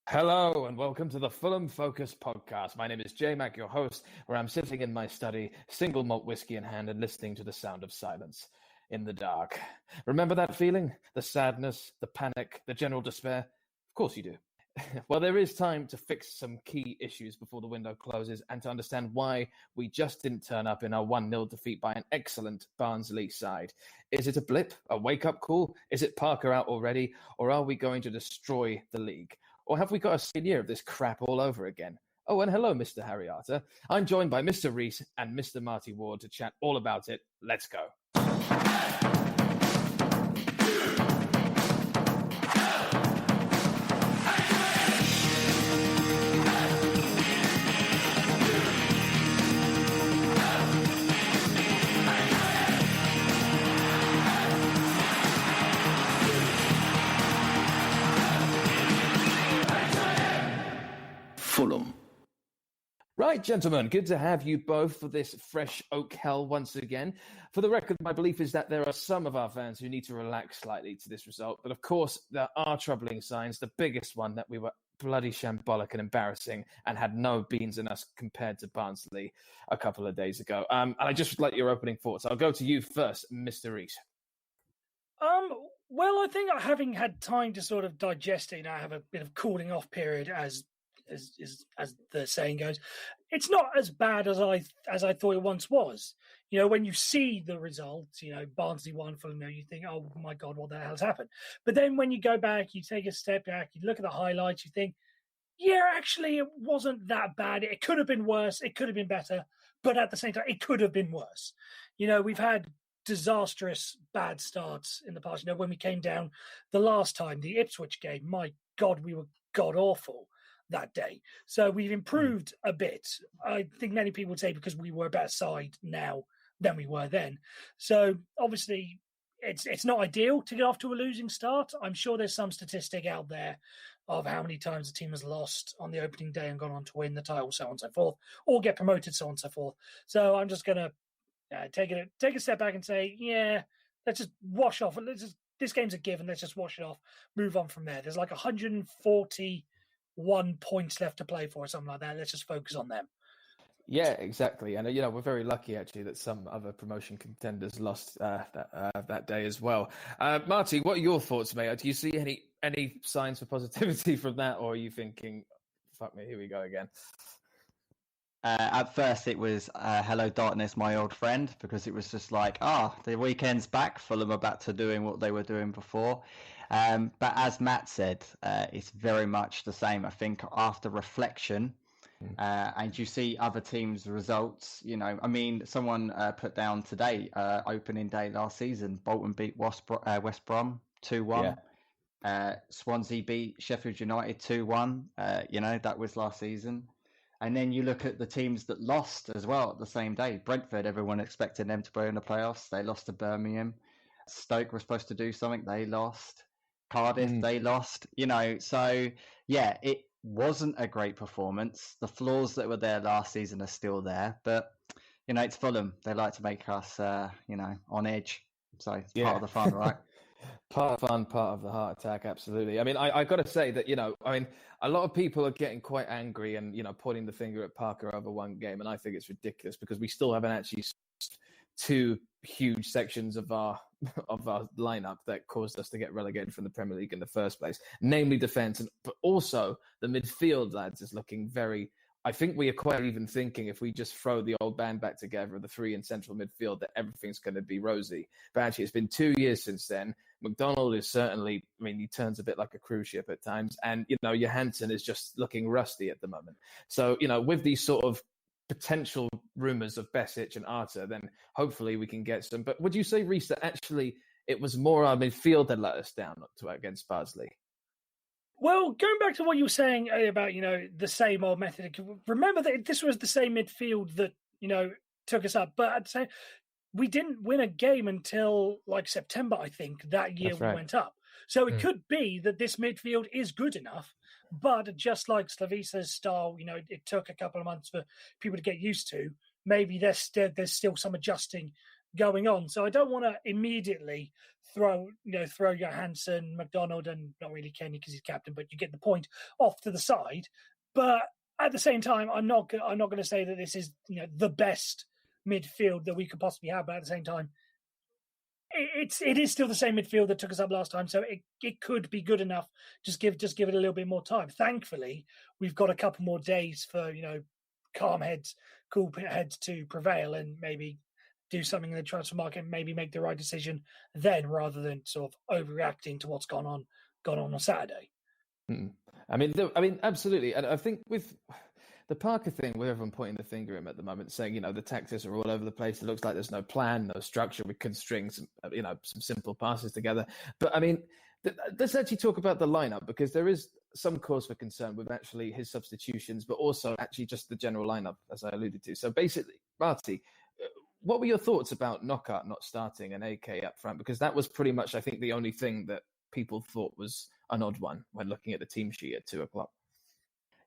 Hello and welcome to the Fulham Focus podcast. My name is Jmac, your host, where I'm sitting in my study, single malt whiskey in hand and listening to the sound of silence in the dark. Remember that feeling? The sadness, the panic, the general despair? Of course you do. Well, there is time to fix some key issues before the window closes and to understand why we just didn't turn up in our 1-0 defeat by an excellent Barnsley side. Is it a blip, a wake-up call? Is it Parker out already? Or are we going to destroy the league? Or have we got a second year of this crap all over again? Oh, and hello, Mr. Harry Arter. I'm joined by Mr. Reese and Mr. Marty Ward to chat all about it. Let's go. Fulham. Right, gentlemen, good to have you both for this fresh Oakhell once again. For the record, my belief is that there are some of our fans who need to relax slightly to this result. But of course, there are troubling signs. The biggest one that we were bloody shambolic and embarrassing and had no beans in us compared to Barnsley a couple of days ago. And I just would like your opening thoughts. I'll go to you first, Mr. Reese. Well, I think having had time to sort of digest it, I have a bit of cooling off period as the saying goes. It's not as bad as I thought it once was. You know, when you see the results, Barnsley won, Fulham, you think, oh my God, what the hell's happened? But then when you go back, you take a step back, you look at the highlights, you think, yeah, actually, it wasn't that bad. It could have been worse. It could have been better. But at the same time, it could have been worse. We've had disastrous bad starts in the past. When we came down the last time, the Ipswich game, my God, we were god awful that day. So we've improved a bit. I think many people would say because we were a better side now than we were then. So obviously it's not ideal to get off to a losing start. I'm sure there's some statistic out there of how many times the team has lost on the opening day and gone on to win the title, so on and so forth, or get promoted, so on and so forth. So I'm just going to take a step back and say, yeah, let's just wash off. This game's a given. Let's just wash it off, move on from there. There's like 141 points left to play for or something like that. Let's just focus on them. Yeah, exactly. And, we're very lucky, actually, that some other promotion contenders lost that day as well. Marty, what are your thoughts, mate? Do you see any signs for positivity from that? Or are you thinking, fuck me, here we go again? At first, it was hello, darkness, my old friend, because it was just like, the weekend's back. Fulham are back to doing what they were doing before. But as Matt said, it's very much the same. I think after reflection, and you see other teams' results, someone put down today, opening day last season, Bolton beat West Brom 2-1. Yeah. Swansea beat Sheffield United 2-1. That was last season. And then you look at the teams that lost as well at the same day. Brentford, everyone expected them to be in the playoffs. They lost to Birmingham. Stoke were supposed to do something. They lost. Cardiff, they lost. So, yeah, it wasn't a great performance. The flaws that were there last season are still there. But, it's Fulham. They like to make us, on edge. So it's part of the fun, right? Part of the fun, part of the heart attack, absolutely. I mean, I got to say that, a lot of people are getting quite angry and, pointing the finger at Parker over one game. And I think it's ridiculous because we still haven't actually two huge sections of our lineup that caused us to get relegated from the Premier League in the first place, namely defence, but also the midfield, lads, is looking very. I think we are quite even thinking if we just throw the old band back together, the three in central midfield, that everything's going to be rosy. But actually, it's been 2 years since then. McDonald is certainly, he turns a bit like a cruise ship at times. And, Johansson is just looking rusty at the moment. So, with these sort of potential rumours of Besic and Arter, then hopefully we can get some. But would you say, Reece, that actually it was more our midfield that let us down against Barnsley? Well, going back to what you were saying about, the same old method, remember that this was the same midfield that, took us up. But at the same, we didn't win a game until like September, I think, that year. That's right. We went up. So it could be that this midfield is good enough, but just like Slavisa's style, it took a couple of months for people to get used to. Maybe there's still some adjusting going on. So I don't want to immediately throw Johansson, McDonald, and not really Kenny because he's captain, but you get the point, off to the side. But at the same time, I'm not going to say that this is the best midfield that we could possibly have. But at the same time, it is still the same midfield that took us up last time, so it could be good enough. Just give it a little bit more time. Thankfully, we've got a couple more days for cool heads to prevail and maybe do something in the transfer market, maybe make the right decision then, rather than sort of overreacting to what's gone on Saturday. I mean, absolutely, and I think with the Parker thing, with everyone pointing the finger at him at the moment, saying the tactics are all over the place. It looks like there's no plan, no structure. We can string some simple passes together. But I mean, let's actually talk about the lineup, because there is some cause for concern with actually his substitutions, but also actually just the general lineup, as I alluded to. So basically, Marty, what were your thoughts about Knockaert not starting and AK up front? Because that was pretty much, I think, the only thing that people thought was an odd one when looking at the team sheet at 2:00.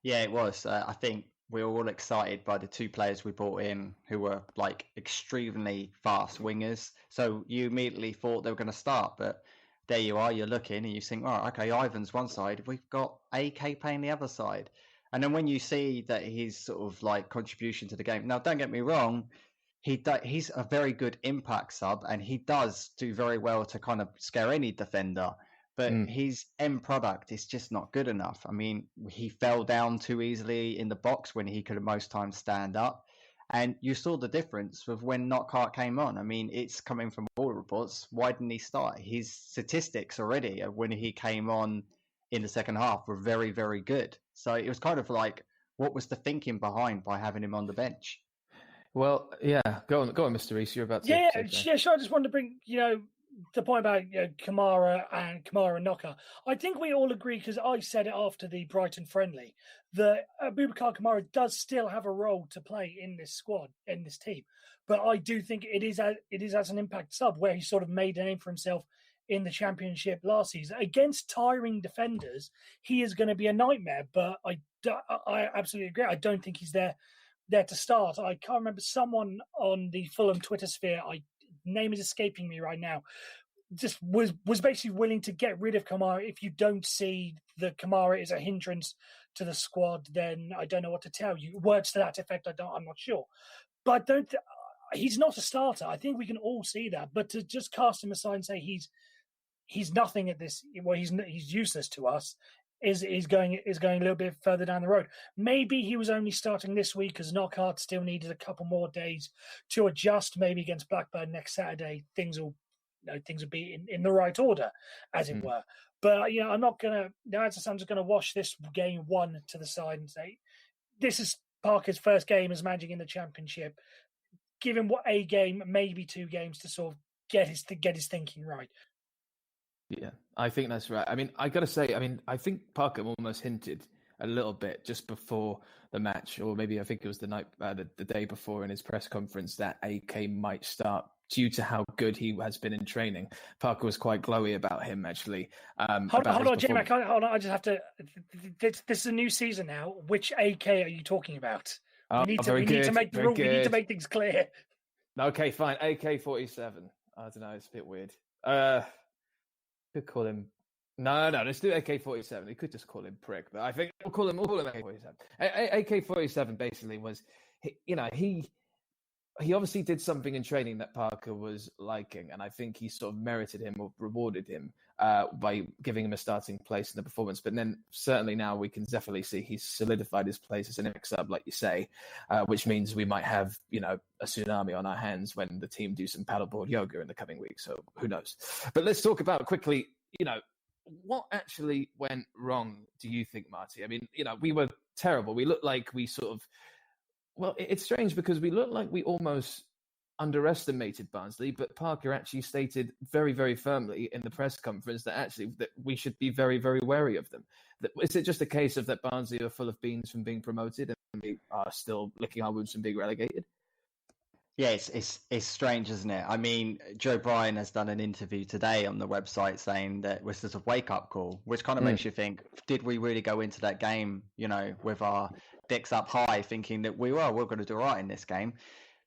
Yeah, it was. I think we were all excited by the two players we brought in who were like extremely fast wingers. So you immediately thought they were going to start, but there you are, you're looking and you think, oh, okay, Ivan's one side, we've got AK playing the other side. And then when you see that his sort of like contribution to the game, now don't get me wrong, he's a very good impact sub and he does do very well to kind of scare any defender. But his end product is just not good enough. I mean, he fell down too easily in the box when he could have most times stand up. And you saw the difference with when Knockaert came on. I mean, it's coming from all reports. Why didn't he start? His statistics already when he came on in the second half were very, very good. So it was kind of like, what was the thinking behind by having him on the bench? Well, yeah, go on, Mr. Reese. You're about to. Yeah, sure. I just wanted to bring, the point about Kamara and Knockaert. I think we all agree, because I said it after the Brighton friendly, that Boubacar Kamara does still have a role to play in this squad, in this team. But I do think it is as an impact sub, where he sort of made a name for himself in the Championship last season. Against tiring defenders, he is going to be a nightmare. But I absolutely agree. I don't think he's there to start. I can't remember, someone on the Fulham Twitter sphere, name is escaping me right now, just was basically willing to get rid of Kamara. If you don't see that Kamara is a hindrance to the squad, then I don't know what to tell you. Words to that effect, I'm not sure. But he's not a starter. I think we can all see that. But to just cast him aside and say he's nothing at this, well, he's useless to us, is going a little bit further down the road. Maybe he was only starting this week because Knockaert still needed a couple more days to adjust. Maybe against Blackburn next Saturday, things will be in the right order, as it were. But I'm not gonna. I'm just gonna wash this game one to the side and say this is Parker's first game as managing in the Championship. Give him a game, maybe 2 games to sort of get his thinking right. Yeah, I think that's right. I mean, I got to say, I think Parker almost hinted a little bit just before the match, or maybe I think it was the day before in his press conference, that AK might start due to how good he has been in training. Parker was quite glowy about him, actually. Hold on, Jmac. Hold on. I just have to. This is a new season now. Which AK are you talking about? We need to make the rule. We need to make things clear. Okay, fine. AK-47. I don't know. It's a bit weird. Could call him. No. Let's do AK-47. He could just call him prick, but I think we'll call him AK-47. AK-47 basically was, he obviously did something in training that Parker was liking, and I think he sort of merited him or rewarded him by giving him a starting place in the performance. But then certainly now we can definitely see he's solidified his place as an ex-sub, like you say, which means we might have, a tsunami on our hands when the team do some paddleboard yoga in the coming weeks. So who knows? But let's talk about quickly, what actually went wrong, do you think, Marty? I mean, we were terrible. We looked like we sort of, well, it's strange because we looked like we almost underestimated Barnsley, but Parker actually stated very, very firmly in the press conference that we should be very, very wary of them. Is it just a case of that Barnsley are full of beans from being promoted and we are still licking our wounds from being relegated? Yeah, it's strange, isn't it? I mean, Joe Bryan has done an interview today on the website saying that it was just a wake-up call, which kind of makes you think, did we really go into that game, with our dicks up high, thinking that we're going to do all right in this game?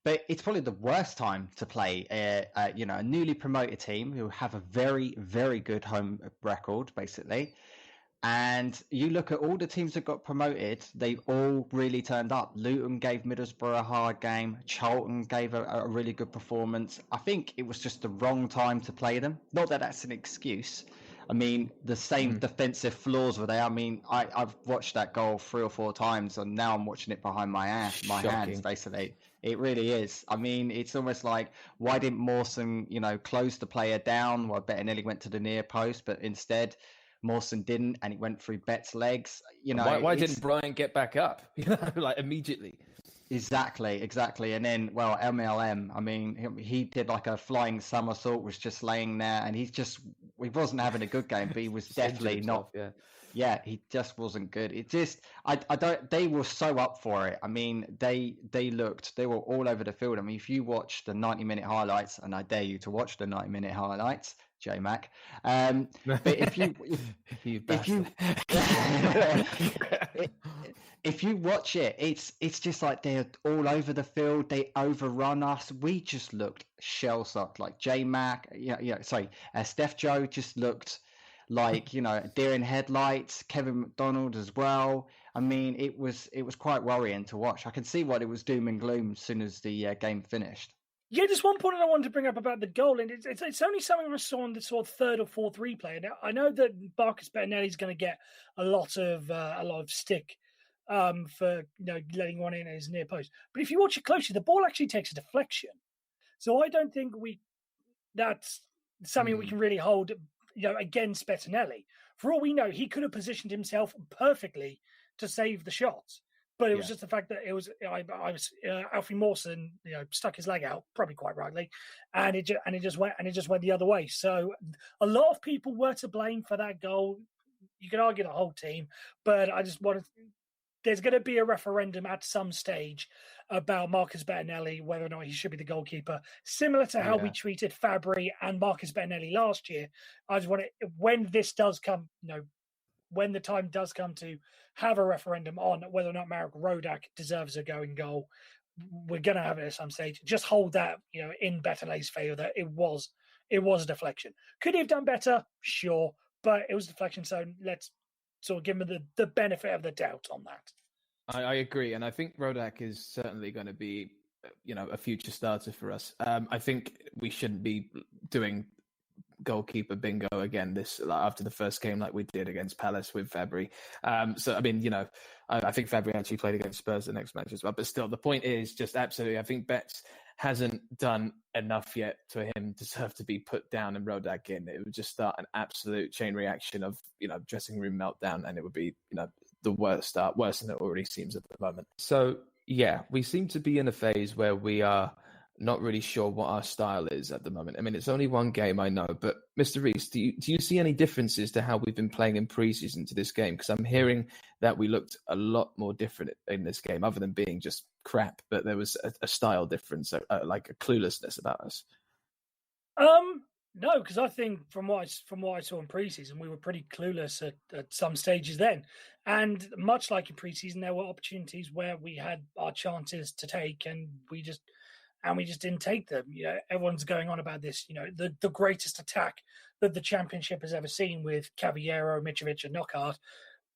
But it's probably the worst time to play a newly promoted team who have a very, very good home record, basically. And you look at all the teams that got promoted, they all really turned up. Luton gave Middlesbrough a hard game. Charlton gave a really good performance. I think it was just the wrong time to play them. Not that that's an excuse. I mean, the same defensive flaws were there. I mean, I've watched that goal 3 or 4 times, and now I'm watching it behind my hands, basically. It really is. I mean, it's almost like, why didn't Mawson, close the player down? Well, Bettinelli went to the near post, but instead Mawson didn't, and it went through Bet's legs. Why didn't Brian get back up? Like immediately. Exactly. And then, MLM, I mean, he did like a flying somersault, was just laying there, and he wasn't having a good game, but he was definitely not. Yeah, he just wasn't good. It just, they were so up for it. I mean, they were all over the field. I mean, if you watch the 90-minute highlights, and I dare you to watch the 90-minute highlights, Jmac. But if you watch it, it's just like they're all over the field. They overrun us. We just looked shell-shocked. Like Jmac, Steph Joe just looked like deer in headlights. Kevin McDonald as well. I mean, it was quite worrying to watch. I can see why it was doom and gloom as soon as the game finished. Yeah, just one point I wanted to bring up about the goal, and it's only something I saw on the sort of third or fourth replay. Now, I know that Marcus Bettinelli is going to get a lot of stick for letting one in at his near post. But if you watch it closely, the ball actually takes a deflection. So I don't think that's something we can really hold against Bettinelli. For all we know, he could have positioned himself perfectly to save the shot. But it was just the fact that it was Alfie Mawson, stuck his leg out, probably quite rightly, and it just went the other way. So a lot of people were to blame for that goal. You could argue the whole team, but I just wanted. There's going to be a referendum at some stage about Marcus Bettinelli, whether or not he should be the goalkeeper, similar to how we treated Fabry and Marcus Bettinelli last year. I just want to, when this does come, when the time does come to have a referendum on whether or not Marek Rodak deserves a going goal, we're going to have it at some stage. Just hold that, in Bettinelli's favour that it was a deflection. Could he have done better? Sure, but it was a deflection. So let's sort of give him the benefit of the doubt on that. I agree, and I think Rodak is certainly going to be, a future starter for us. I think we shouldn't be doing goalkeeper bingo again after the first game like we did against Palace with Fabry. So I mean, I think Fabry actually played against Spurs the next match as well. But still, the point is just absolutely, I think Betts hasn't done enough yet to him deserve to be put down and Rodak in. It would just start an absolute chain reaction of dressing room meltdown, and it would be the worst start, worse than it already seems at the moment. So yeah, we seem to be in a phase where we are not really sure what our style is at the moment. I mean, it's only one game, I know, but Mr. Rees, do you see any differences to how we've been playing in pre-season to this game? Because I'm hearing that we looked a lot more different in this game, other than being just crap, but there was a style difference, like a cluelessness about us. No, because I think from what I saw in pre-season, we were pretty clueless at some stages then. And much like in pre-season, there were opportunities where we had our chances to take, and we just didn't take them. Everyone's going on about this, the greatest attack that the Championship has ever seen with Caballero, Mitrovic, and Knockaert.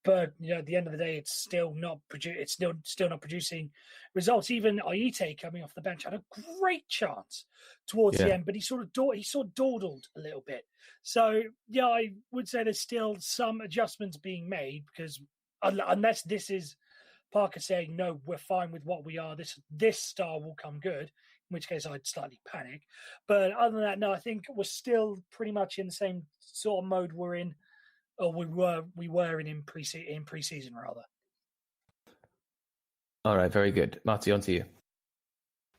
But at the end of the day, it's still not not producing results. Even Aite coming off the bench had a great chance towards the end, but he sort of dawdled a little bit. So yeah, I would say there's still some adjustments being made, because unless this is Parker saying no, we're fine with what we are, this star will come good, in which case I'd slightly panic. But other than that, no, I think we're still pretty much in the same sort of mode we're in. Or we were in pre-season rather. All right, very good. Marty, on to you.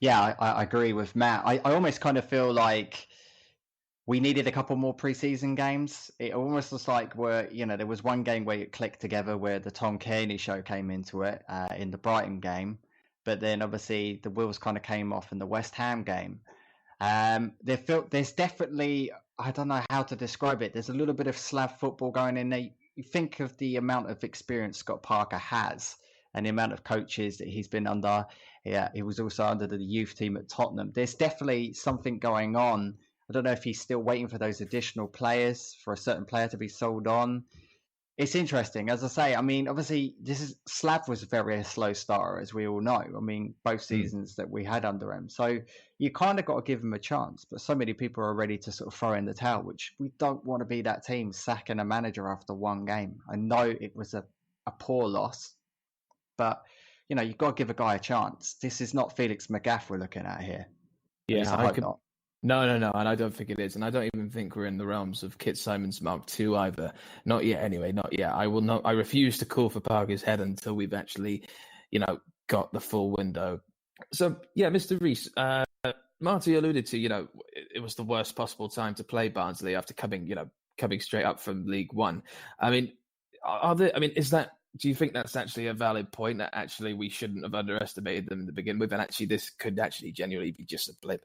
Yeah, I agree with Matt. I almost kind of feel like we needed a couple more pre-season games. It almost looks like there was one game where it clicked together, where the Tom Kearney show came into it in the Brighton game, but then obviously the wheels kind of came off in the West Ham game. There's definitely, I don't know how to describe it, there's a little bit of Slav football going in there. You think of the amount of experience Scott Parker has, and the amount of coaches that he's been under. Yeah, he was also under the youth team at Tottenham. There's definitely something going on. I don't know if he's still waiting for those additional players, for a certain player to be sold on. It's interesting, as I say. I mean, obviously, Slav was a very slow starter, as we all know. I mean, both seasons that we had under him. So you kind of got to give him a chance. But so many people are ready to sort of throw in the towel, which we don't want to be that team sacking a manager after one game. I know it was a poor loss, but you've got to give a guy a chance. This is not Felix Magath we're looking at here. Yeah, I hope not. No, and I don't think it is, and I don't even think we're in the realms of Kit Simon's Mark II either. Not yet, anyway. Not yet. I will not. I refuse to call for Parker's head until we've actually, got the full window. So yeah, Mr. Rees, Marty alluded to, it was the worst possible time to play Barnsley after coming straight up from League One. I mean, do you think that's actually a valid point, that actually we shouldn't have underestimated them to begin with, and actually this could actually genuinely be just a blip?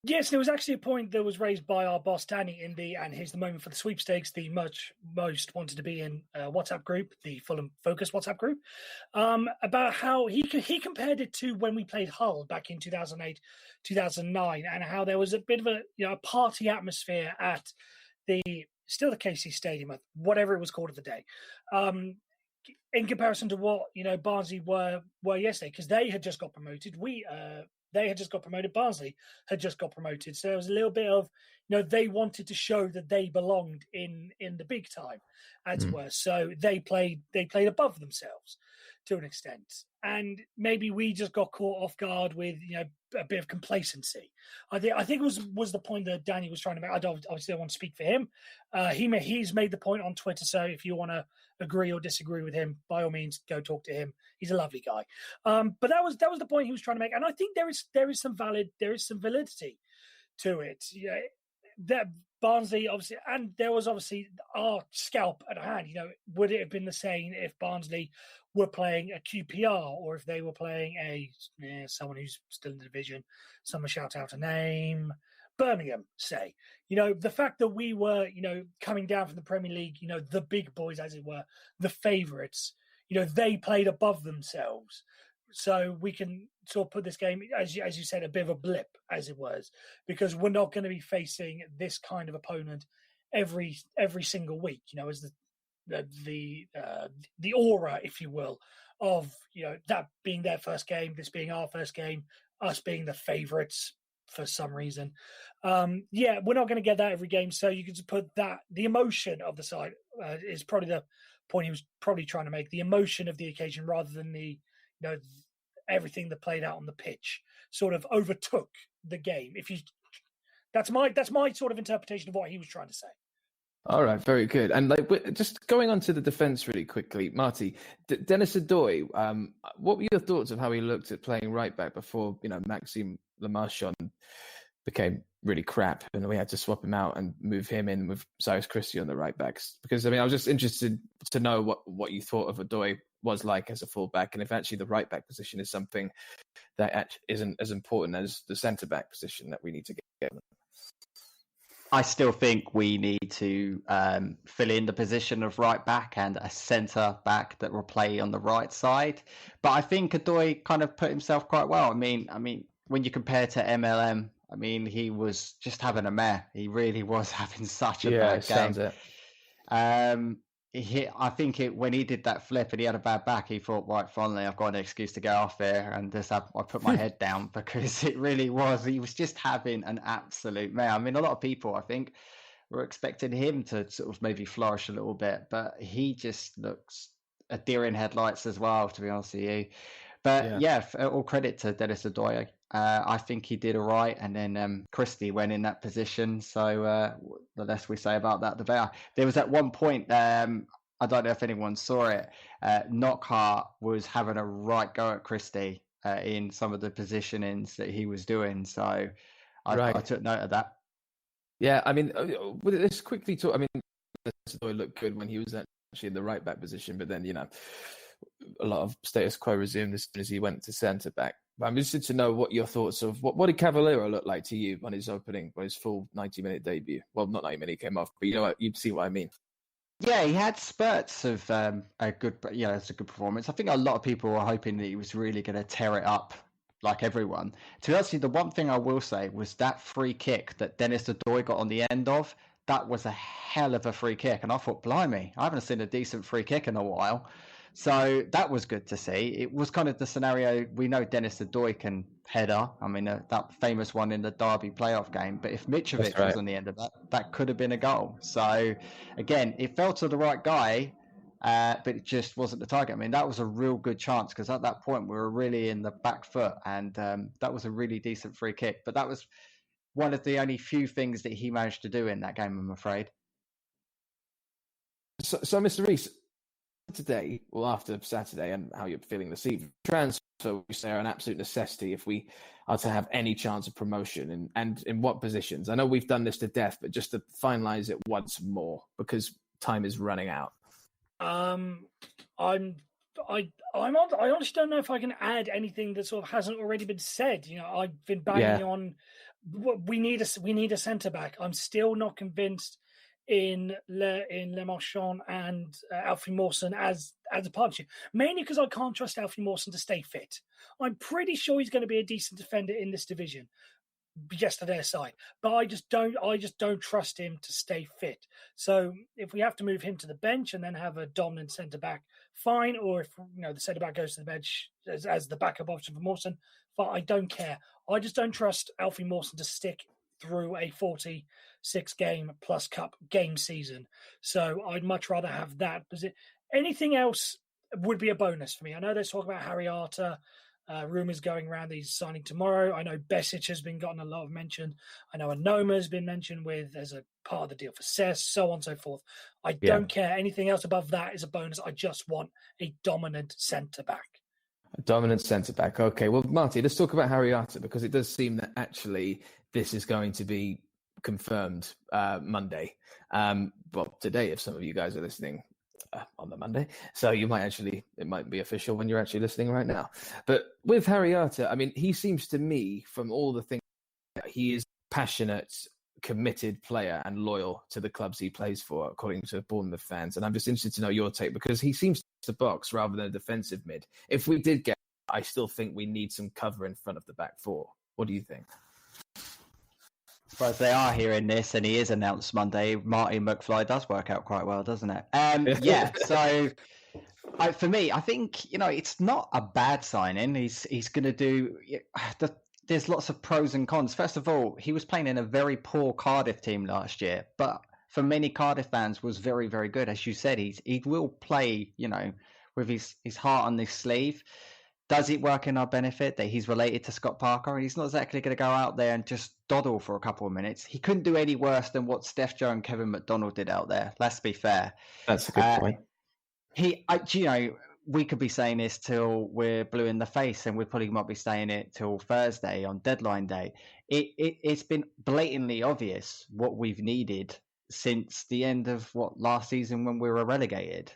Yes, there was actually a point that was raised by our boss Danny in and here's the moment for the sweepstakes, the most wanted to be in WhatsApp group, the Fulham Focus WhatsApp group, about how he compared it to when we played Hull back in 2008, 2009, and how there was a bit of a party atmosphere at the KC Stadium, whatever it was called at the day, in comparison to what Barnsley were yesterday, because they had just got promoted. They had just got promoted. Barnsley had just got promoted. So there was a little bit of, they wanted to show that they belonged in the big time, as it were. So they played above themselves to an extent. And maybe we just got caught off guard with, a bit of complacency. I think it was the point that Danny was trying to make. I obviously don't want to speak for him. He's made the point on Twitter. So if you want to agree or disagree with him, by all means, go talk to him. He's a lovely guy. But that was the point he was trying to make, and I think there is some validity to it. That Barnsley obviously, and there was obviously our scalp at hand. Would it have been the same if Barnsley were playing a QPR or if they were playing someone who's still in the division? Someone shout out a name. Birmingham, say. The fact that we were, coming down from the Premier League, the big boys, as it were, the favourites, they played above themselves. So we can sort of put this game, as you said, a bit of a blip, as it was, because we're not going to be facing this kind of opponent every single week, as the aura, if you will, of, that being their first game, this being our first game, us being the favourites for some reason. We're not going to get that every game. So you can just put that, the emotion of the side is probably the point he was probably trying to make, the emotion of the occasion rather than the, everything that played out on the pitch sort of overtook the game. That's my sort of interpretation of what he was trying to say. All right, very good. And just going on to the defence really quickly, Marty, Dennis Adoy, what were your thoughts of how he looked at playing right back before, Maxime Le Marchand became really crap and we had to swap him out and move him in with Cyrus Christie on the right backs? Because, I was just interested to know what you thought of Adoy was like as a fullback, and if actually the right back position is something that isn't as important as the centre back position that we need to get. I still think we need to fill in the position of right back and a centre back that will play on the right side. But I think Adoy kind of put himself quite well. I mean, when you compare to MLM, he was just having a mare. He really was having such a bad game. I think when he did that flip and he had a bad back, he thought, right, finally, I've got an excuse to get off here and I put my head down, because it really was. He was just having an absolute mare. A lot of people, I think, were expecting him to sort of maybe flourish a little bit, but he just looks a deer in headlights as well, to be honest with you. But all credit to Dennis Adoy. I think he did all right, and then Christie went in that position. So the less we say about that, the better. There was at one point, I don't know if anyone saw it, Knockhart was having a right go at Christie in some of the positionings that he was doing. So I took note of that. Yeah, let's quickly talk. Adoy looked good when he was actually in the right back position, but then a lot of status quo resumed as soon as he went to centre back. I'm interested to know what your thoughts of what did Cavallero look like to you on his full 90-minute debut? Well, not 90 minutes, he came off, but you'd see what I mean. Yeah, he had spurts of a good performance. I think a lot of people were hoping that he was really going to tear it up like everyone. To be honest, the one thing I will say was that free kick that Dennis Adoy got on the end of, that was a hell of a free kick. And I thought, blimey, I haven't seen a decent free kick in a while. So that was good to see. It was kind of the scenario, we know Dennis Adoy can header. I mean, that famous one in the Derby playoff game. But if Mitrovic was on the end of that, that could have been a goal. So again, it fell to the right guy, but it just wasn't the target. I mean, that was a real good chance because at that point we were really in the back foot, and that was a really decent free kick. But that was one of the only few things that he managed to do in that game, I'm afraid. So Mr. Rees, today, well, after Saturday, and how you're feeling this evening, transfer, we say, are an absolute necessity if we are to have any chance of promotion, and in what positions? I know we've done this to death, but just to finalise it once more, because time is running out. I honestly don't know if I can add anything that sort of hasn't already been said. You know, I've been banging on. We need a centre back. I'm still not convinced in Le Marchand and Alfie Mawson as a partnership, mainly because I can't trust Alfie Mawson to stay fit. I'm pretty sure he's going to be a decent defender in this division. Yes, to their side, but I just don't trust him to stay fit. So if we have to move him to the bench and then have a dominant centre back, fine. Or if the centre back goes to the bench as the backup option for Mawson, but I don't care. I just don't trust Alfie Mawson to stick through a 46 game plus cup game season. So I'd much rather have that. Anything else would be a bonus for me. I know there's talk about Harry Arter. Rumours going around he's signing tomorrow. I know Besic has been gotten a lot of mention. I know Anoma has been mentioned as a part of the deal for Cess, so on and so forth. I don't care. Anything else above that is a bonus. I just want a dominant centre-back. A dominant centre-back. Okay, well, Marty, let's talk about Harry Arter, because it does seem that actually this is going to be confirmed Monday. Well, today, if some of you guys are listening on the Monday. So it might be official when you're actually listening right now. But with Harry Arter, I mean, he seems to me, from all the things, he is passionate, committed player and loyal to the clubs he plays for, according to Bournemouth fans. And I'm just interested to know your take, because he seems to box rather than a defensive mid. If we did get, I still think we need some cover in front of the back four. What do you think? Well, if they are hearing this and he is announced Monday, Marty McFly does work out quite well, doesn't it? Yeah, so for me, I think, it's not a bad signing. He's going to do... There's lots of pros and cons. First of all, he was playing in a very poor Cardiff team last year, but for many Cardiff fans was very, very good. As you said, he will play, with his heart on his sleeve. Does it work in our benefit that he's related to Scott Parker? And he's not exactly going to go out there and just dawdle for a couple of minutes. He couldn't do any worse than what Steph Joe and Kevin McDonald did out there. Let's be fair. That's a good point. We could be saying this till we're blue in the face, and we probably might be saying it till Thursday on deadline day. It's been blatantly obvious what we've needed since the end of last season when we were relegated.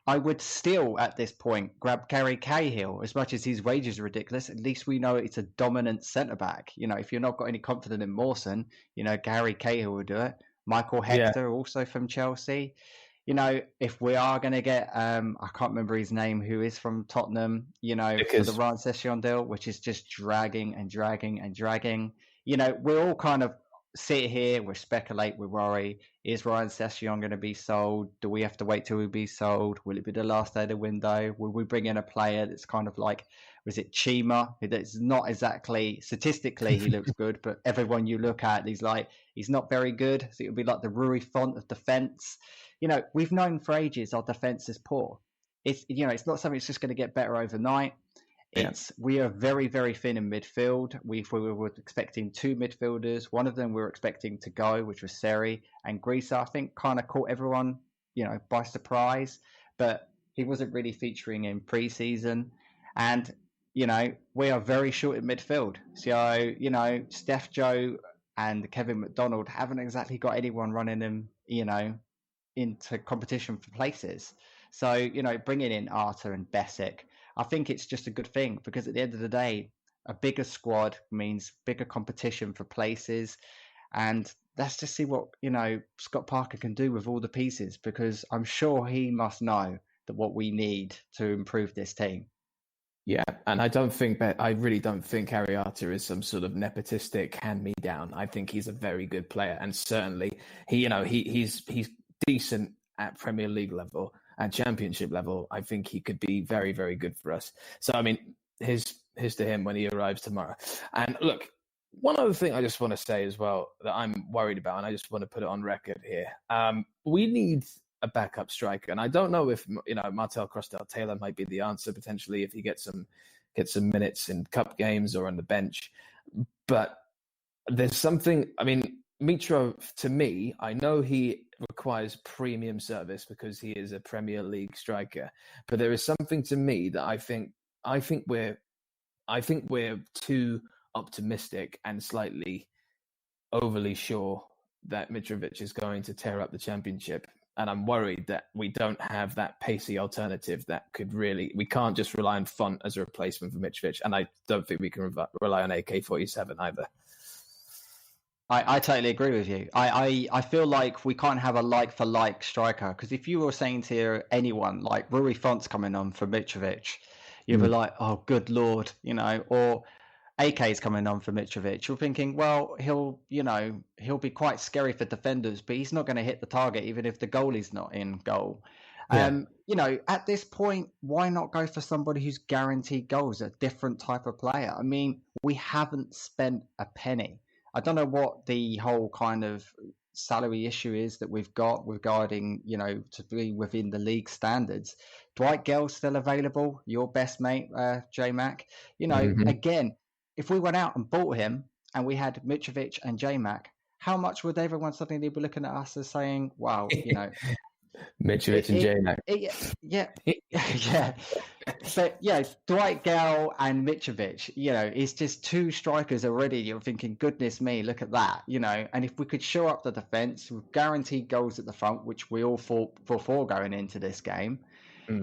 I would still at this point grab Gary Cahill. As much as his wages are ridiculous, at least we know it's a dominant centre back. If you're not got any confidence in Mawson, Gary Cahill will do it. Michael Hector, also from Chelsea. If we are going to get, I can't remember his name, who is from Tottenham, for the Ryan Session deal, which is just dragging and dragging and dragging. We're all kind of sit here, we speculate, we worry. Is Ryan Session going to be sold? Do we have to wait till he be sold? Will it be the last day of the window? Will we bring in a player that's kind of like, was it Chima? That's not exactly, statistically, he looks good, but everyone you look at, he's not very good. So it would be like the Rui Font of defence. We've known for ages our defence is poor. It's not something that's just going to get better overnight. We are very, very thin in midfield. We were expecting two midfielders. One of them we were expecting to go, which was Seri, and Grisa, I think, kind of caught everyone, by surprise. But he wasn't really featuring in pre-season. And, we are very short in midfield. So, Steph Joe and Kevin McDonald haven't exactly got anyone running them, into competition for places. So, bringing in Arter and Besic, I think it's just a good thing, because at the end of the day, a bigger squad means bigger competition for places. And let's just see what, Scott Parker can do with all the pieces, because I'm sure he must know that what we need to improve this team. Yeah, and I really don't think Ariata is some sort of nepotistic hand-me-down. I think he's a very good player, and certainly he's decent at Premier League level and Championship level. I think he could be very, very good for us. So, I mean, here's to him when he arrives tomorrow. And look, one other thing I just want to say as well that I'm worried about, and I just want to put it on record here. We need a backup striker, and I don't know if Martel Crosdale-Taylor might be the answer potentially if he gets some minutes in cup games or on the bench. But there's something. I mean, Mitro, to me, I know he requires premium service because he is a Premier League striker, but there is something to me that I think we're too optimistic and slightly overly sure that Mitrovic is going to tear up the Championship. And I'm worried that we don't have that pacey alternative that could we can't just rely on Font as a replacement for Mitrovic. And I don't think we can rely on AK-47 either. I totally agree with you. I feel like we can't have a like-for-like striker, because if you were saying to anyone, like Rui Font's coming on for Mitrovic, you'd be like, oh, good Lord, or AK's coming on for Mitrovic. You're thinking, well, he'll be quite scary for defenders, but he's not going to hit the target even if the goalie's not in goal. Yeah. At this point, why not go for somebody who's guaranteed goals, a different type of player? I mean, we haven't spent a penny. I don't know what the whole kind of salary issue is that we've got regarding, to be within the league standards. Dwight Gale's still available, your best mate, Jmac. Again, if we went out and bought him and we had Mitrovic and Jmac, how much would everyone suddenly be looking at us as saying, wow, Mitrovic and Jmac. Yeah. But Dwight Gale and Mitrovic, it's just two strikers already. You're thinking, goodness me, look at that, and if we could shore up the defence with guaranteed goals at the front, which we all thought before going into this game,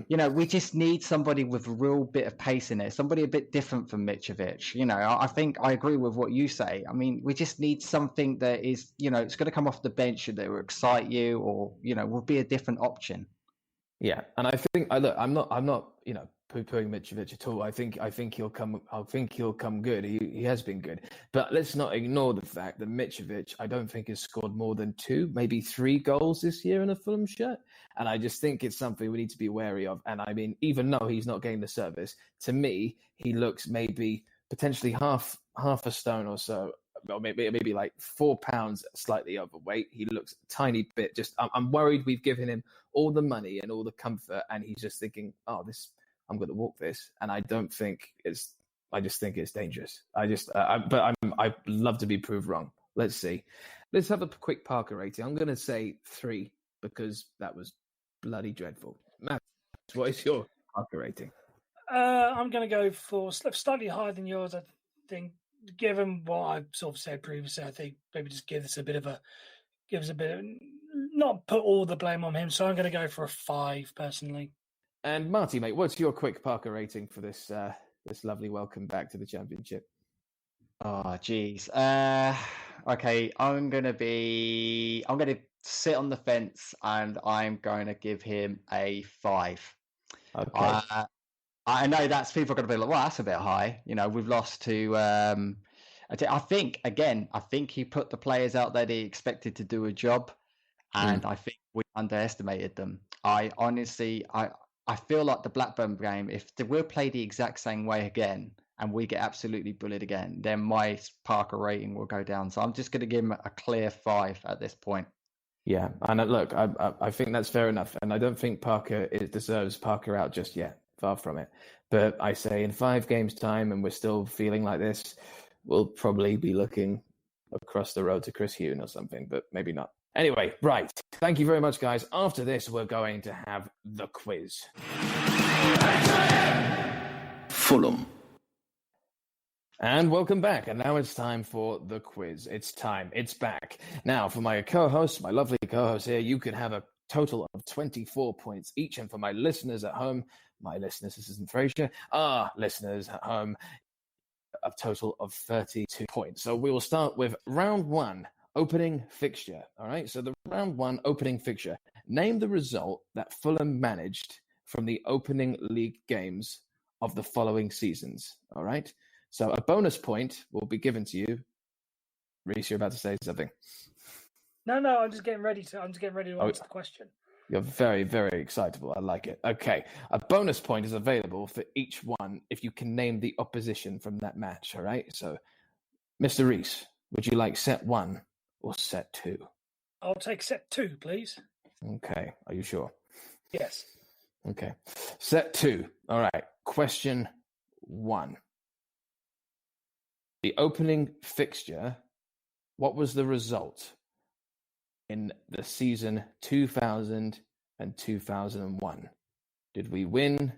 we just need somebody with a real bit of pace in it, somebody a bit different from Mitrovic. I think I agree with what you say. I mean, we just need something that is, it's going to come off the bench that will excite you, or, will be a different option. Yeah, and I think I'm not poo-pooing Mitrovic at all. I think he'll come good. He has been good, but let's not ignore the fact that Mitrovic, I don't think, has scored more than 2, maybe 3 goals this year in a Fulham shirt, and I just think it's something we need to be wary of. And I mean, even though he's not getting the service, to me, he looks maybe potentially half a stone or so. Well, maybe like 4 pounds slightly overweight. He looks a tiny bit. I'm worried we've given him all the money and all the comfort, and he's just thinking, "Oh, I'm going to walk this." And I don't think it's. I just think it's dangerous. I'd love to be proved wrong. Let's see. Let's have a quick Parker rating. I'm going to say 3 because that was bloody dreadful. Matt, what is your Parker rating? I'm going to go for slightly higher than yours. I think, given what I've sort of said previously, I think maybe just give us a bit of not put all the blame on him. So I'm going to go for a 5 personally. And Marty, mate, what's your quick Parker rating for this lovely welcome back to the Championship? Oh, geez. Okay, I'm going to sit on the fence, and I'm going to give him a 5. Okay. I know people are going to be like, well, that's a bit high. We've lost to, I think he put the players out there that he expected to do a job, and I think we underestimated them. I honestly, I feel like the Blackburn game, if we'll play the exact same way again and we get absolutely bullied again, then my Parker rating will go down. So I'm just going to give him a clear 5 at this point. Yeah, and look, I think that's fair enough. And I don't think Parker deserves Parker out just yet. Far from it. But I say in 5 games' time, and we're still feeling like this, we'll probably be looking across the road to Chris Huhn or something, but maybe not. Anyway, right. Thank you very much, guys. After this, we're going to have the quiz. Fulham. And welcome back. And now it's time for the quiz. It's time. It's back. Now, for my co-hosts, my lovely co-hosts here, you can have a total of 24 points each. And for my listeners at home, this isn't Frasier, listeners at home, a total of 32 points. So we will start with round 1 opening fixture. All right. So the round 1 opening fixture. Name the result that Fulham managed from the opening league games of the following seasons. All right. So a bonus point will be given to you. Reece, you're about to say something. No, I'm just getting ready to answer the question. You're very, very excitable. I like it. Okay. A bonus point is available for each one if you can name the opposition from that match. All right. So, Mr. Reece, would you like set 1 or set 2? I'll take set 2, please. Okay. Are you sure? Yes. Okay. Set 2. All right. Question 1. The opening fixture, what was the result in the season 2000 and 2001? Did we win,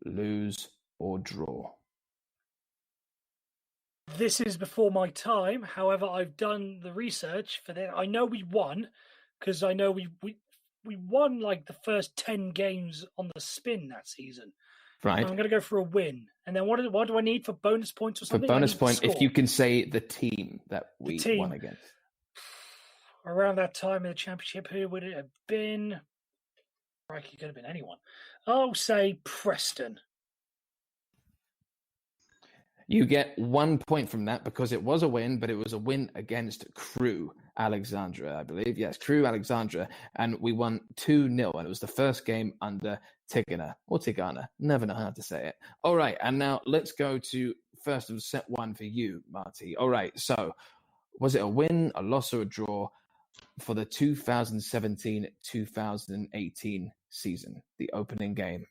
lose, or draw? This is before my time. However, I've done the research for that. I know we won because I know we won like the first 10 games on the spin that season. Right. I'm going to go for a win. And then what do I need for bonus points or something? For bonus point, if you can say the team that we won against. Around that time in the championship, who would it have been? Right, it could have been anyone. I'll say Preston. You get 1 point from that because it was a win, but it was a win against Crewe Alexandra, I believe. Yes, Crewe Alexandra. And we won 2-0. And it was the first game under Tigana or Tigana. Never know how to say it. All right. And now let's go to first of set 1 for you, Marty. All right. So was it a win, a loss, or a draw for the 2017-2018 season, the opening game?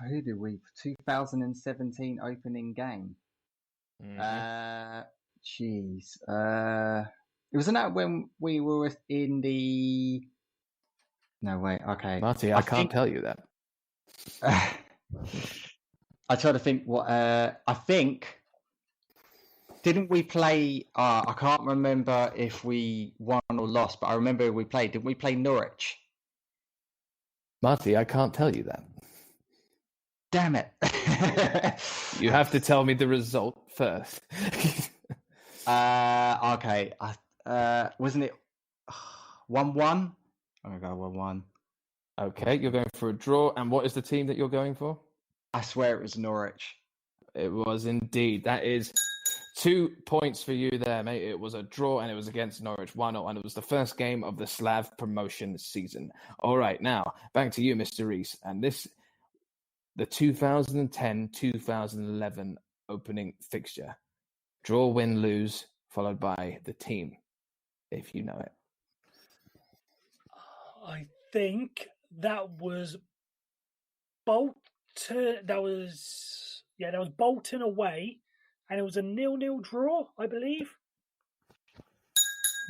Who did we? 2017 opening game. Jeez. Wasn't that when we were in the? No, wait. Okay, Marty, I can't tell you that. I try to think. What? I think. Didn't we play? I can't remember if we won or lost, but I remember we played. Didn't we play Norwich? Marty, I can't tell you that. Damn it. You have to tell me the result first. Okay. Wasn't it 1-1? I'm going to go 1-1. Okay, you're going for a draw. And what is the team that you're going for? I swear it was Norwich. It was indeed. That is 2 points for you there, mate. It was a draw and it was against Norwich 1-0. And it was the first game of the Slav promotion season. All right, now back to you, Mr. Reece. And this... the 2010-2011 opening fixture. Draw, win, lose, followed by the team, if you know it. I think that was Bolton. That was Bolton away, and it was a 0-0 draw, I believe.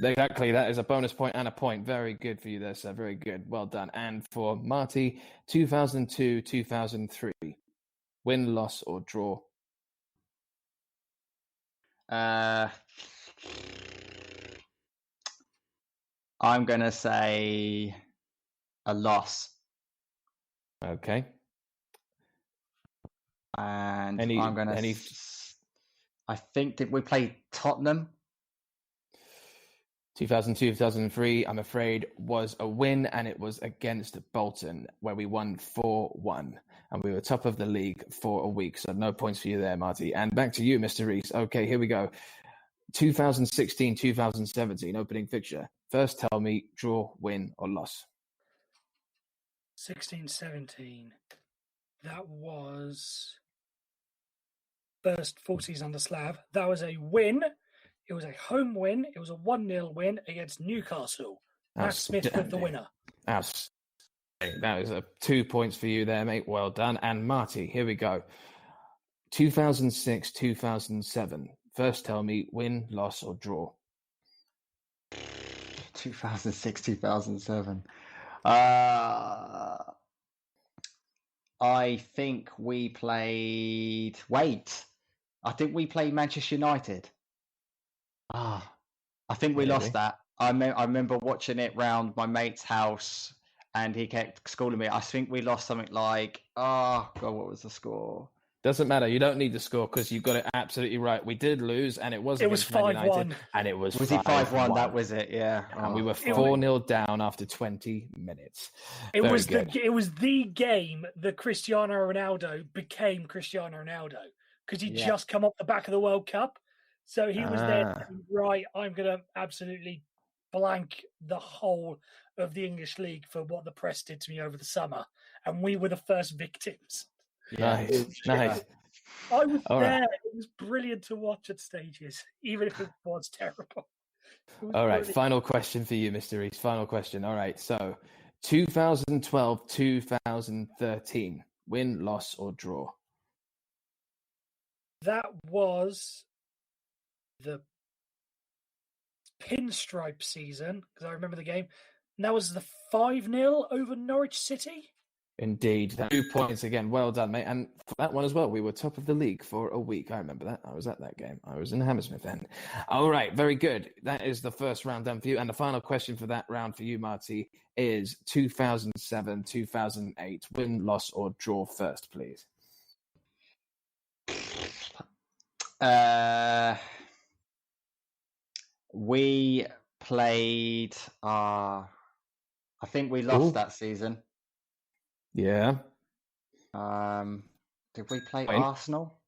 Exactly, that is a bonus point and a point. Very good for you there, sir. Very good. Well done. And for Marty, 2002-2003. Win, loss, or draw? I'm going to say a loss. Okay. And I'm going to... I think, did we play Tottenham? 2002-2003, I'm afraid, was a win, and it was against Bolton, where we won 4-1. And we were top of the league for a week, so no points for you there, Marty. And back to you, Mr. Reece. Okay, here we go. 2016-2017, opening fixture. First tell me, draw, win, or loss. 16-17. That was first full season under Slav. That was a win. It was a home win. It was a 1-0 win against Newcastle. Matt Smith with the winner. That is 2 points for you there, mate. Well done. And Marty, here we go. 2006-2007. First tell me, win, loss, or draw. 2006-2007. I think we played... Wait. I think we played Manchester United. I think we lost that. I remember watching it round my mate's house, and he kept calling me. I think we lost something like, what was the score? Doesn't matter. You don't need the score because you got it absolutely right. We did lose, and it was against Man United, and it was 5-1. That was it, yeah. And we were 4-0 down after 20 minutes. It was the game that Cristiano Ronaldo became Cristiano Ronaldo because he just come off the back of the World Cup. So he was there, right, I'm going to absolutely blank the whole of the English league for what the press did to me over the summer. And we were the first victims. Nice. I was there. Right. It was brilliant to watch at stages, even if it was terrible. All right, final question for you, Mr. Rees. Final question. All right, so 2012-2013, win, loss, or draw? That was the pinstripe season, because I remember the game. And that was the 5-0 over Norwich City. Indeed. 2 points again. Well done, mate. And for that one as well, we were top of the league for a week. I remember that. I was at that game. I was in Hammersmith then. All right. Very good. That is the first round done for you. And the final question for that round for you, Marty, is 2007-2008. Win, loss, or draw first, please. We played... I think we lost that season. Yeah. Did we play Arsenal?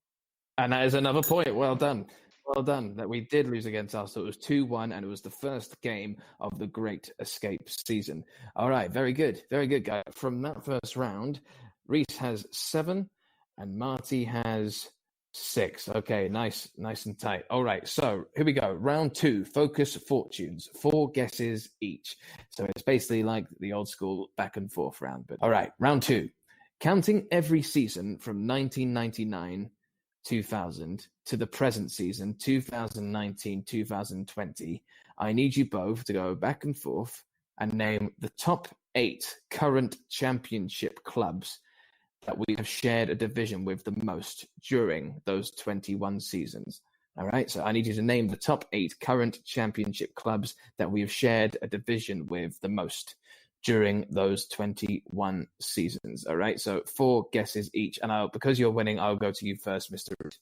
And that is another point. Well done. Well done. That we did lose against Arsenal. It was 2-1, and it was the first game of the Great Escape season. All right. Very good. Very good, guys. From that first round, Reese has 7, and Marty has 6. Okay. Nice and tight. All right. So here we go. Round 2, focus fortunes. 4 guesses each. So it's basically like the old school back and forth round. But all right. Round 2, counting every season from 1999-2000 to the present season, 2019-2020. I need you both to go back and forth and name the top 8 current championship clubs that we have shared a division with the most during those 21 seasons. All right, so I need you to name the top 8 current championship clubs that we have shared a division with the most during those 21 seasons. All right, so 4 guesses each. And because you're winning, I'll go to you first, Mr. Root.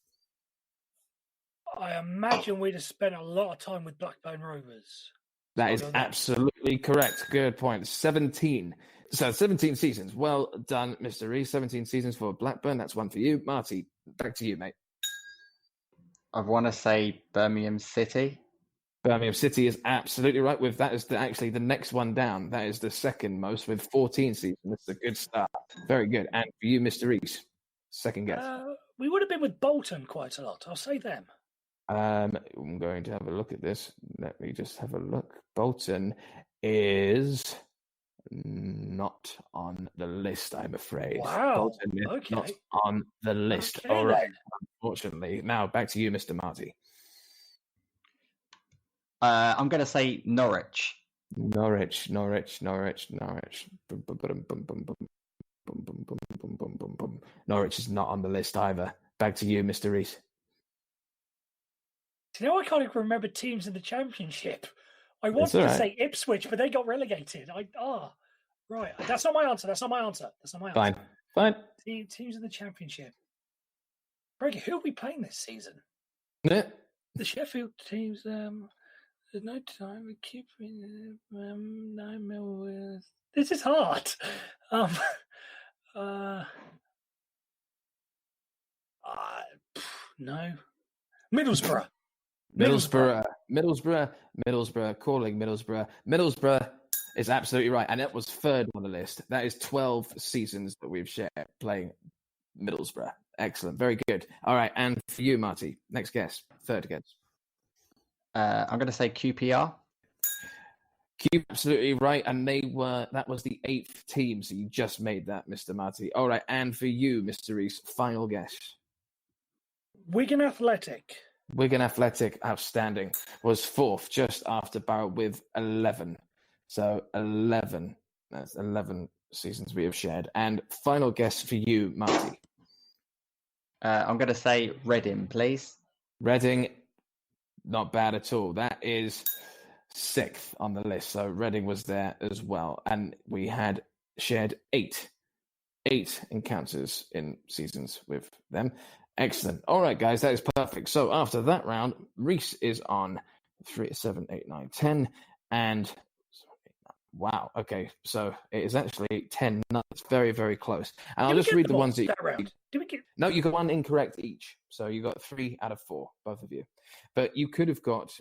I imagine we'd have spent a lot of time with Blackburn Rovers. That is absolutely correct. Good point. 17. So 17 seasons. Well done, Mr. Rees. 17 seasons for Blackburn. That's one for you. Marty, back to you, mate. I want to say Birmingham City. Birmingham City is absolutely right. With that is actually the next one down. That is the second most with 14 seasons. That's a good start. Very good. And for you, Mr. Rees, second guess. We would have been with Bolton quite a lot. I'll say them. I'm going to have a look at this. Let me just have a look. Bolton is not on the list, I'm afraid. Wow. Bolton is not on the list. Okay, all right. Unfortunately. Now back to you, Mr. Marty. I'm going to say Norwich. Norwich. Norwich is not on the list either. Back to you, Mr. Rees. You know, I can't even remember teams in the Championship. I wanted to say Ipswich, but they got relegated. Right. That's not my answer. Fine. Teams in the Championship. Reggie, who are we playing this season? Yeah. The Sheffield teams. There's no time to keep 9 mil with. This is hard. No. Middlesbrough. Calling Middlesbrough. Middlesbrough is absolutely right. And that was third on the list. That is 12 seasons that we've shared playing Middlesbrough. Excellent. Very good. All right. And for you, Marty, next guess. Third guess. I'm going to say QPR. Absolutely right. And that was the 8th team. So you just made that, Mr. Marty. All right. And for you, Mr. Rees, final guess. Wigan Athletic. Outstanding. Was 4th, just after Barrow with 11. So 11. That's 11 seasons we have shared. And final guess for you, Marty. I'm going to say Reading, please. Reading, not bad at all. That is 6th on the list. So Reading was there as well. And we had shared 8 8 encounters in seasons with them. Excellent. All right, guys, that is perfect. So after that round, Reese is on 3, 7, 8, 9, 10, and wow. Okay, so it is actually 10. It's very, very close. And I'll just read the ones that round. Did we get? No, you got 1 incorrect each. So you got 3 out of 4, both of you. But you could have got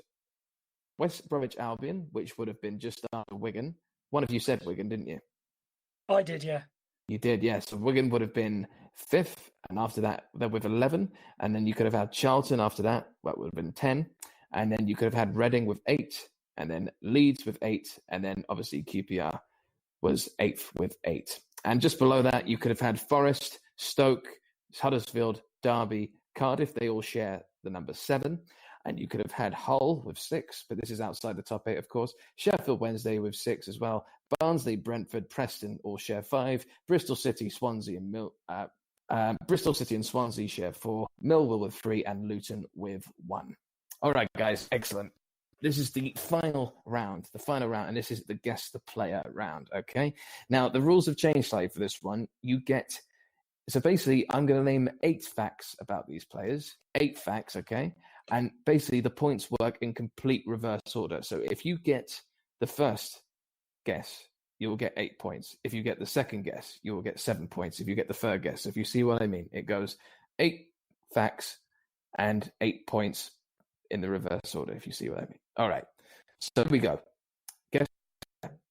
West Bromwich Albion, which would have been just after Wigan. One of you said Wigan, didn't you? I did, yeah. You did, yes. So Wigan would have been 5th, and after that, they're with 11. And then you could have had Charlton after that, that would have been 10. And then you could have had Reading with 8, and then Leeds with 8, and then obviously QPR was 8th with 8. And just below that, you could have had Forest, Stoke, Huddersfield, Derby, Cardiff. They all share the number 7. And you could have had Hull with 6, but this is outside the top 8, of course. Sheffield Wednesday with 6 as well. Barnsley, Brentford, Preston all share 5. Bristol City, Swansea, and Bristol City and Swansea share 4. Millwall with 3, and Luton with 1. All right, guys, excellent. This is the final round, and this is the guess the player round. Okay. Now the rules have changed slightly for this one. So basically, I'm going to name 8 facts about these players. 8 facts, okay? And basically, the points work in complete reverse order. So if you get the first guess, you will get 8 points. If you get the second guess, you will get 7 points. If you get the third guess, if you see what I mean, it goes 8 facts and 8 points in the reverse order, if you see what I mean. All right. So here we go. Guess.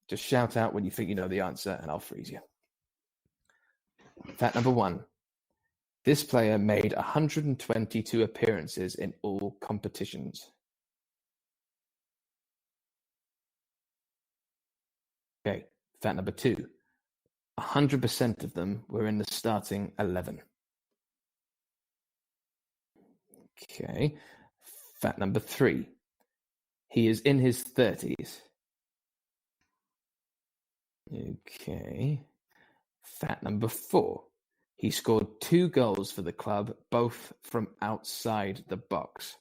Just shout out when you think you know the answer, and I'll freeze you. Fact number 1. This player made 122 appearances in all competitions. Okay. Fact number 2. 100% of them were in the starting 11. Okay. Fact number 3. He is in his 30s. Okay. Fact number 4. He scored 2 goals for the club, both from outside the box.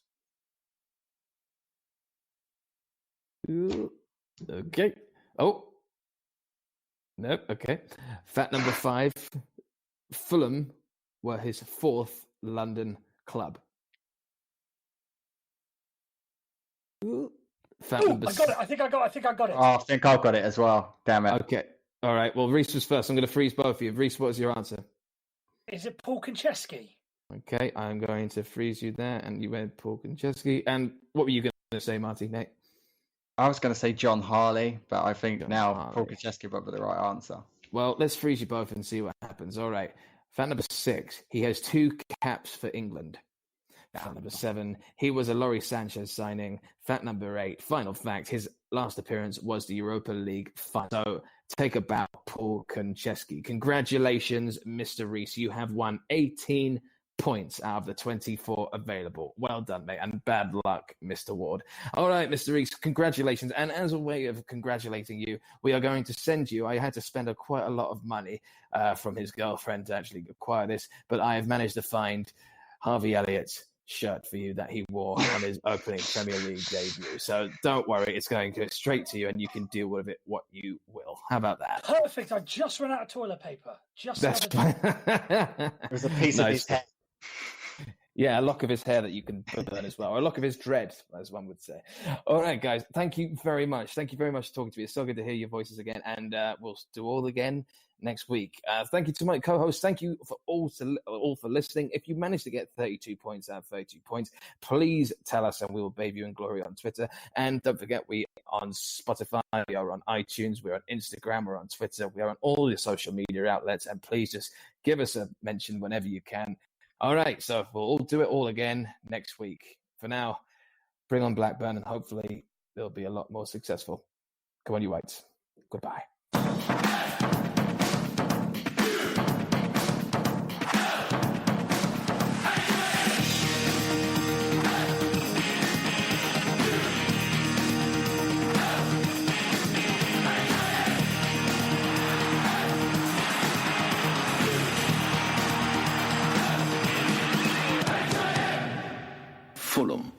Ooh, okay. Oh. Nope. Okay. Fact number 5. Fulham were his 4th London club. Ooh. Fact number I got it. I think I got it. Oh, I think I've got it as well. Damn it. Okay. All right. Well, Reese was first. I'm going to freeze both of you. Reese, what is your answer? Is it Paul Konchesky? Okay, I'm going to freeze you there, and you went Paul Konchesky. And what were you going to say, Marty, Nate? I was going to say John Harley, but I think John now Harley. Paul Konchesky would be the right answer. Well, let's freeze you both and see what happens. All right. Fact number 6, he has 2 caps for England. Fact number 7, he was a Laurie Sanchez signing. Fact number 8, final fact, his last appearance was the Europa League final. So take a bow, Paul Konchesky. Congratulations, Mr. Reese. You have won 18 points out of the 24 available. Well done, mate. And bad luck, Mr. Ward. All right, Mr. Reese, congratulations. And as a way of congratulating you, we are going to send you, I had to spend quite a lot of money from his girlfriend to actually acquire this, but I have managed to find Harvey Elliott's shirt for you that he wore on his opening Premier League debut. So don't worry, it's going to go straight to you and you can deal with it what you will. How about that? Perfect. I just ran out of toilet paper. It was a piece of his hair. Yeah, a lock of his hair that you can burn as well, or a lock of his dread, as one would say. All right, guys, thank you very much. Thank you very much for talking to me. It's so good to hear your voices again, and we'll do all again next week. Thank you to my co-hosts. Thank you for all for listening. If you managed to get 32 points out of 32 points, please tell us, and we will bathe you in glory on Twitter. And don't forget, we are on Spotify, we are on iTunes, we're on Instagram, we're on Twitter, we are on all the social media outlets, and please just give us a mention whenever you can. All right, so we'll all do it all again next week. For now, bring on Blackburn, and hopefully they'll be a lot more successful. Come on, you Whites. Goodbye. Fulham.